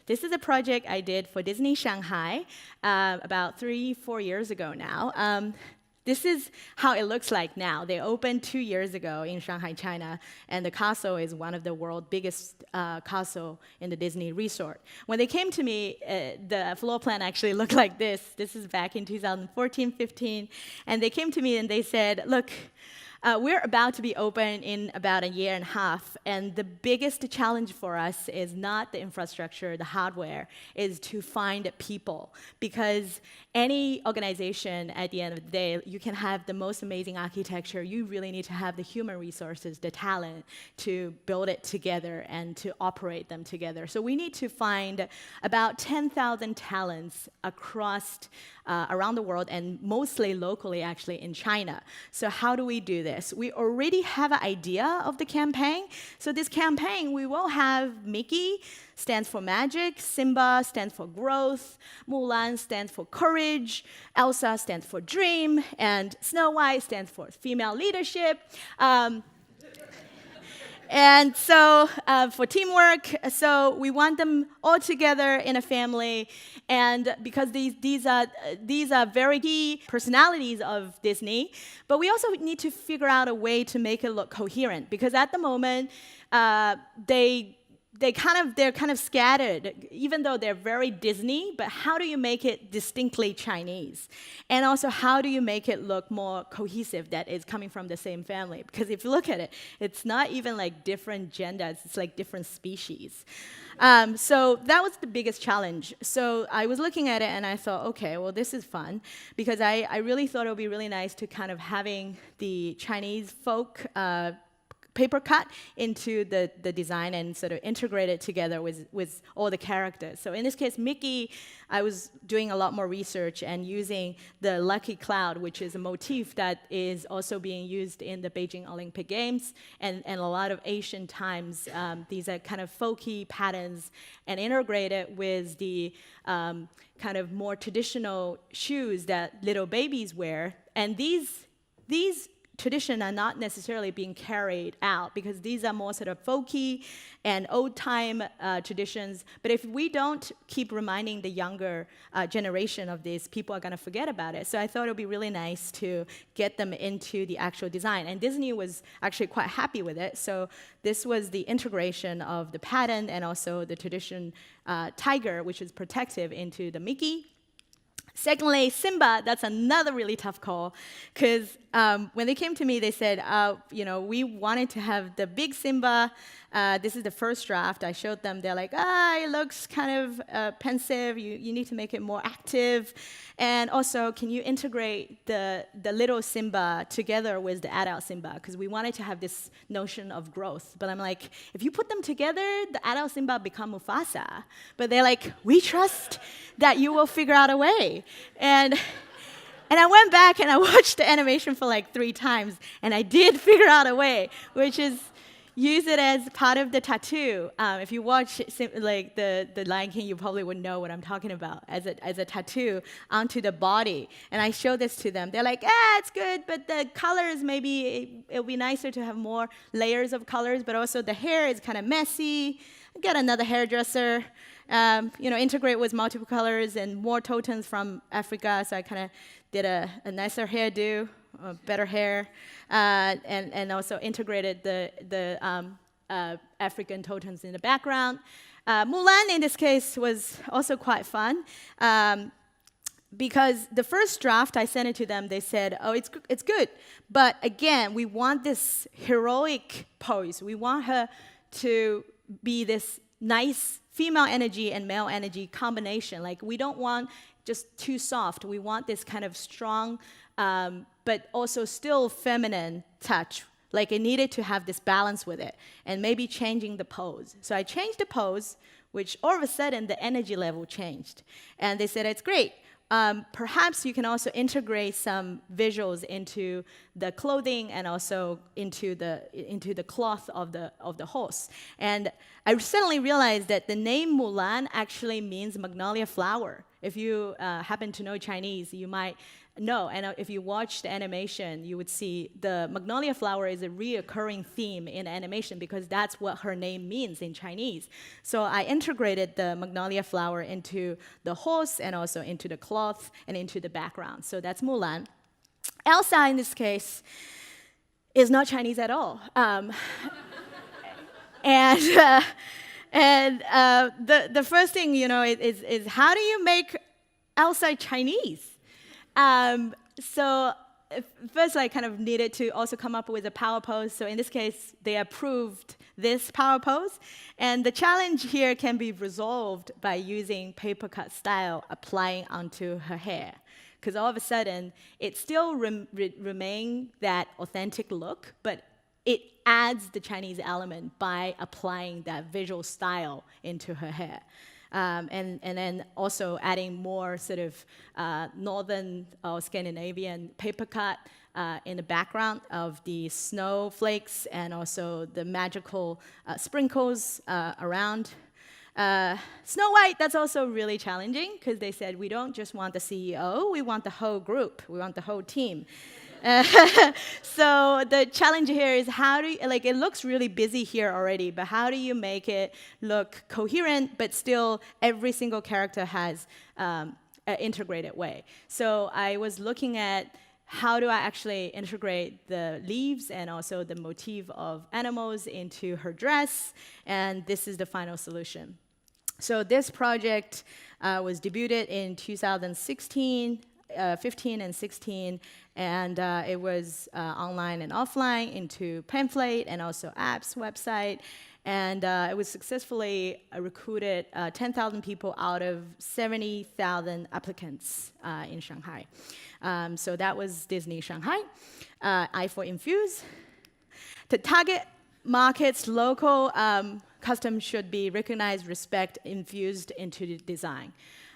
this is a project I did for Disney Shanghai about 3-4 years ago now. This is how it looks like now. They opened 2 years ago in Shanghai, China, and the castle is one of the world's biggest castle in the Disney resort. When they came to me, the floor plan actually looked like this. This is back in 2014, 15, and they came to me and they said, look, we're about to be open in about 1.5 years, and the biggest challenge for us is not the infrastructure, the hardware, is to find people. Because any organization, at the end of the day, you can have the most amazing architecture. You really need to have the human resources, the talent, to build it together and to operate them together. So we need to find about 10,000 talents across around the world, and mostly locally, actually, in China. So how do we do this? We already have an idea of the campaign. So this campaign, we will have Mickey, stands for magic, Simba stands for growth, Mulan stands for courage, Elsa stands for dream, and Snow White stands for female leadership. And so for teamwork, so we want them all together in a family, and because these are very key personalities of Disney, but we also need to figure out a way to make it look coherent, because at the moment they're kind of scattered, even though they're very Disney, but how do you make it distinctly Chinese? And also, how do you make it look more cohesive, that is coming from the same family? Because if you look at it, it's not even like different genders, it's like different species. So that was the biggest challenge. So I was looking at it and I thought, okay, well, this is fun, because I really thought it would be really nice to kind of having the Chinese folk paper cut into the design and sort of integrate it together with all the characters. So in this case, Mickey, I was doing a lot more research and using the lucky cloud, which is a motif that is also being used in the Beijing Olympic Games and a lot of Asian times. These are kind of folky patterns, and integrated with the kind of more traditional shoes that little babies wear. And these traditions are not necessarily being carried out, because these are more sort of folky and old-time traditions. But if we don't keep reminding the younger generation of this, people are going to forget about it. So I thought it would be really nice to get them into the actual design. And Disney was actually quite happy with it. So this was the integration of the pattern and also the tradition tiger, which is protective, into the Mickey. Secondly, Simba, that's another really tough call, because when they came to me, they said, we wanted to have the big Simba. This is the first draft. I showed them. They're like, it looks kind of pensive. You need to make it more active. And also, can you integrate the little Simba together with the adult Simba? Because we wanted to have this notion of growth. But I'm like, if you put them together, the adult Simba become Mufasa. But they're like, we trust that you will figure out a way. And I went back and I watched the animation for like 3 times, and I did figure out a way, which is use it as part of the tattoo. If you watch like the Lion King, you probably would know what I'm talking about, as a tattoo onto the body. And I showed this to them. They're like, it's good, but the colors, maybe it would be nicer to have more layers of colors, but also the hair is kind of messy. Get another hairdresser. Integrate with multiple colors and more totems from Africa. So I kind of did a nicer hairdo, better hair, and also integrated the African totems in the background. Mulan, in this case, was also quite fun. Because the first draft, I sent it to them, they said, it's good. But again, we want this heroic pose. We want her to be this nice female energy and male energy combination. Like, we don't want just too soft. We want this kind of strong, but also still feminine touch. Like, it needed to have this balance with it, and maybe changing the pose. So I changed the pose, which all of a sudden the energy level changed. And they said, it's great. Perhaps you can also integrate some visuals into the clothing and also into the cloth of the horse. And I suddenly realized that the name Mulan actually means magnolia flower If you happen to know Chinese, you might know. And if you watch the animation, you would see the magnolia flower is a reoccurring theme in animation because that's what her name means in Chinese. So I integrated the magnolia flower into the horse and also into the cloth and into the background. So that's Mulan. Elsa, in this case, is not Chinese at all. And the first thing, is how do you make Elsa Chinese? So first, I kind of needed to also come up with a power pose. So in this case, they approved this power pose. And the challenge here can be resolved by using paper cut style applying onto her hair. Because all of a sudden, it still remains that authentic look, but it adds the Chinese element by applying that visual style into her hair. And then also adding more sort of northern or Scandinavian paper cut in the background of the snowflakes and also the magical sprinkles around. Snow White, that's also really challenging because they said, we don't just want the CEO, we want the whole group, we want the whole team. So the challenge here is how do you, it looks really busy here already, but how do you make it look coherent, but still every single character has an integrated way? So I was looking at how do I actually integrate the leaves and also the motif of animals into her dress, and this is the final solution. So this project was debuted in 2016, 15 and 16, and it was online and offline into pamphlet and also apps website, and it was successfully recruited 10,000 people out of 70,000 applicants in Shanghai. So that was Disney Shanghai. I for Infuse. To target markets, local customs should be recognized, respect, infused into the design.